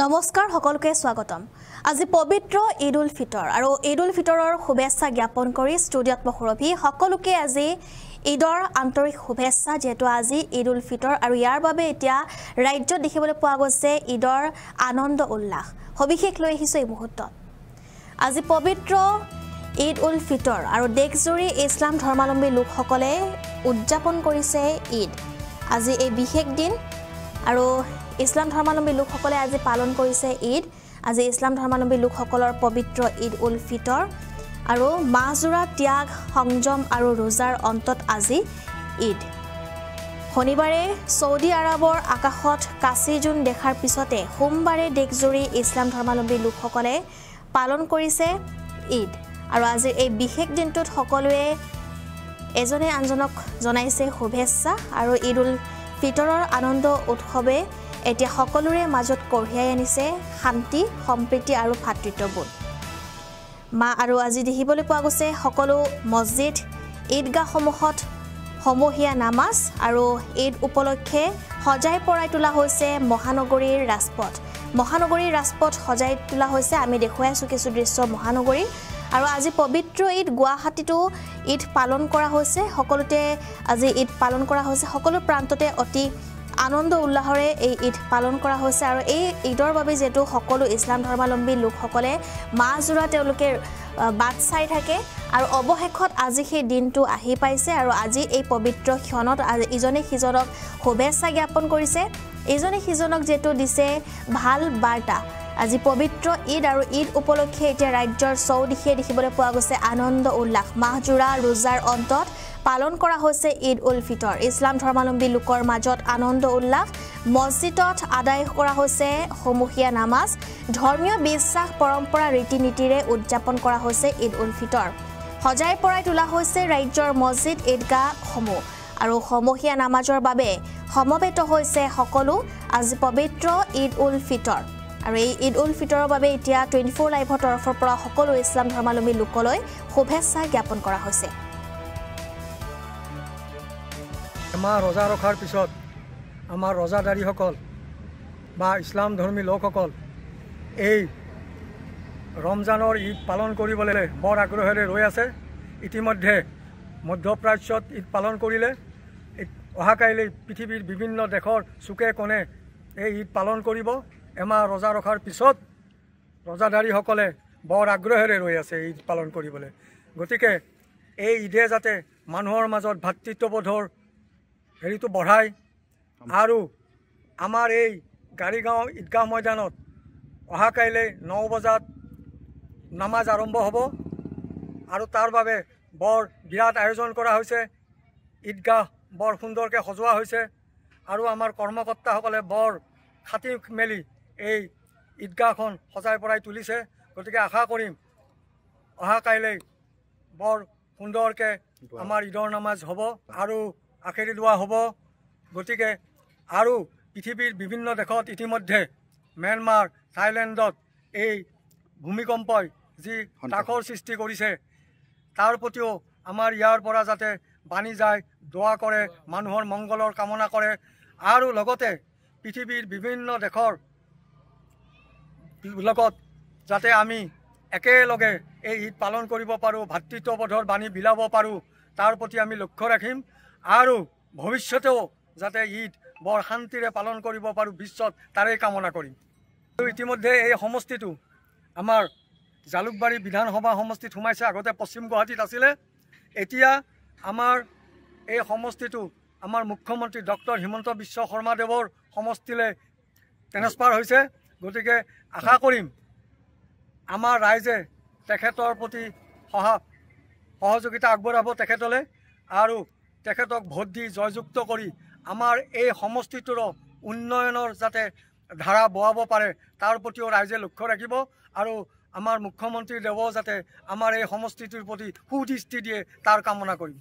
নমস্কাৰ সকলোকে স্বাগতম। আজি পবিত্ৰ ঈদ উল ফিতৰ আৰু ঈদ উল ফিতৰৰ শুভেচ্ছা জ্ঞাপন কৰি ষ্টুডিঅ'ত মহৰভি সকলোকে আজি ঈদৰ আন্তৰিক শুভেচ্ছা যেহেতু আজি ঈদ উল ফিতৰ আৰু ইয়াৰ বাবে এতিয়া ৰাজ্যত দেখিবলৈ পোৱা গৈছে ঈদৰ আনন্দ উল্লাস সবিশেষ লৈ আহিছে এই মুহূৰ্তত। আজি পবিত্ৰ ঈদ উল ফিতৰ আৰু দেশজুৰি ইছলাম ধৰ্মাৱলম্বী লোকসকলে উদযাপন কৰিছে ঈদ। আজি এই বিশেষ দিন আৰু ইছলাম ধৰ্মাৱলম্বী লোকসকলে আজি পালন কৰিছে ঈদ। আজি ইছলাম ধৰ্মাৱলম্বী লোকসকলৰ পবিত্ৰ ঈদ উল ফিতৰ আৰু মাহজোৰা ত্যাগ সংযম আৰু ৰোজাৰ অন্তত আজি ঈদ। শনিবাৰে ছৌদি আৰবৰ আকাশত কাচি জোন দেখাৰ পিছতে সোমবাৰে দেশজুৰি ইছলাম ধৰ্মাৱলম্বী লোকসকলে পালন কৰিছে ঈদ আৰু আজিৰ এই বিশেষ দিনটোত সকলোৱে এজনে আনজনক জনাইছে শুভেচ্ছা আৰু ঈদ উল ফিতৰৰ আনন্দ উৎসৱে এতিয়া সকলোৰে মাজত কঢ়িয়াই আনিছে শান্তি সম্প্ৰীতি আৰু ভাতৃত্ববোধ। আৰু আজি দেখিবলৈ পোৱা গৈছে সকলো মছজিদ ঈদগাহসমূহত সমূহীয়া নামাজ আৰু ঈদ উপলক্ষে সজাই পৰাই তোলা হৈছে মহানগৰীৰ ৰাজপথ। মহানগৰীৰ ৰাজপথ সজাই তোলা হৈছে, আমি দেখুৱাই আছোঁ কিছু দৃশ্য মহানগৰী। আৰু আজি পবিত্ৰ ঈদ গুৱাহাটীতো ঈদ পালন কৰা হৈছে, সকলোতে আজি ঈদ পালন কৰা হৈছে, সকলো প্ৰান্ততে অতি আনন্দ উল্লাসৰে এই ঈদ পালন কৰা হৈছে। আৰু এই ঈদৰ বাবে যেহেতু সকলো ইছলাম ধৰ্মাৱলম্বী লোকসকলে মাহজোৰা তেওঁলোকে বাট চাই থাকে আৰু অৱশেষত আজি সেই দিনটো আহি পাইছে আৰু আজি এই পবিত্ৰ ক্ষণত ইজনে সিজনক শুভেচ্ছা জ্ঞাপন কৰিছে, ইজনে সিজনক যেহেতু দিছে ভাল বাৰ্তা। আজি পবিত্ৰ ঈদ আৰু ঈদ উপলক্ষে এতিয়া ৰাজ্যৰ চৌদিশে দেখিবলৈ পোৱা গৈছে আনন্দ উল্লাস। মাহজোৰা ৰোজাৰ অন্তত পালন কৰা হৈছে ঈদ উল ফিতৰ। ইছলাম ধৰ্মাৱলম্বী লোকৰ মাজত আনন্দ উল্লাস, মছজিদত আদায় কৰা হৈছে সমূহীয়া নামাজ, ধৰ্মীয় বিশ্বাস পৰম্পৰা ৰীতি নীতিৰে উদযাপন কৰা হৈছে ঈদ উল ফিতৰ। সজাই পৰাই তোলা হৈছে ৰাজ্যৰ মছজিদ ঈদগাহসমূহ আৰু সমূহীয়া নামাজৰ বাবে সমবেত হৈছে সকলো আজি পবিত্ৰ ঈদ উল ফিতৰ। আৰু এই ঈদ উল ফিতৰৰ বাবে এতিয়া 24 লাইভৰ তৰফৰ পৰা সকলো ইছলাম ধৰ্মাৱলম্বী লোকলৈ শুভেচ্ছা জ্ঞাপন কৰা হৈছে। আমাৰ ৰজা ৰখাৰ পিছত আমাৰ ৰজাদাৰীসকল বা ইছলাম ধৰ্মী লোকসকল এই ৰমজানৰ ঈদ পালন কৰিবলৈ বৰ আগ্ৰহেৰে ৰৈ আছে। ইতিমধ্যে মধ্যপ্ৰাচ্যত ঈদ পালন কৰিলে, অহাকাইলৈ পৃথিৱীৰ বিভিন্ন দেশৰ চুকে কোণে এই ঈদ পালন কৰিব। এমাহ ৰজা ৰখাৰ পিছত ৰজাদাৰীসকলে বৰ আগ্ৰহেৰে ৰৈ আছে ঈদ পালন কৰিবলৈ। গতিকে এই ঈদে যাতে মানুহৰ মাজত ভাতৃত্ববোধৰ হেৰিটো বঢ়ায় আৰু আমাৰ এই গাড়ীগাঁও ঈদগাহ ময়দানত অহাকাইলৈ 9 বজাত নামাজ আৰম্ভ হ'ব আৰু তাৰ বাবে বৰ বিৰাট আয়োজন কৰা হৈছে। ঈদগাহ বৰ সুন্দৰকৈ সজোৱা হৈছে আৰু আমাৰ কৰ্মকৰ্তাসকলে বৰ খাটি মেলি এই ঈদগাহখন সজাই পৰাই তুলিছে। গতিকে আশা কৰিম অহাকাইলৈ বৰ সুন্দৰকৈ আমাৰ ঈদৰ নামাজ হ'ব আৰু আখেৰি দোৱা হ'ব। গতিকে আৰু পৃথিৱীৰ বিভিন্ন দেশত ইতিমধ্যে ম্যানমাৰ থাইলেণ্ডত এই ভূমিকম্পই যি তাকৰ সৃষ্টি কৰিছে তাৰ প্ৰতিও আমাৰ ইয়াৰ পৰা যাতে বাণী যায়, দোৱা কৰে, মানুহৰ মংগলৰ কামনা কৰে আৰু লগতে পৃথিৱীৰ বিভিন্ন দেশৰ লগত যাতে আমি একেলগে এই ঈদ পালন কৰিব পাৰোঁ, ভাতৃত্ববোধৰ বাণী বিলাব পাৰোঁ, তাৰ প্ৰতি আমি লক্ষ্য ৰাখিম আৰু ভৱিষ্যতেও যাতে ঈদ বৰ শান্তিৰে পালন কৰিব পাৰোঁ বিশ্বত তাৰেই কামনা কৰিম। ইতিমধ্যে এই সমষ্টিটো আমাৰ জালুকবাৰী বিধানসভা সমষ্টিত সোমাইছে। আগতে পশ্চিম গুৱাহাটীত আছিলে, এতিয়া আমাৰ এই সমষ্টিটো আমাৰ মুখ্যমন্ত্ৰী ডক্টৰ হিমন্ত বিশ্ব শৰ্মাদেৱৰ সমষ্টিলৈ ট্ৰেন্সফাৰ হৈছে। গতিকে আশা কৰিম আমাৰ ৰাইজে তেখেতৰ প্ৰতি সহযোগিতা আগবঢ়াব তেখেতলৈ আৰু তেখেতক ভোট দি জয়যুক্ত কৰি আমাৰ এই সমষ্টিটোৰ উন্নয়নৰ যাতে ধাৰা বোৱাব পাৰে তাৰ প্ৰতিও ৰাইজে লক্ষ্য ৰাখিব আৰু আমাৰ মুখ্যমন্ত্ৰী দেৱও যাতে আমাৰ এই সমষ্টিটোৰ প্ৰতি সুদৃষ্টি দিয়ে তাৰ কামনা কৰিম।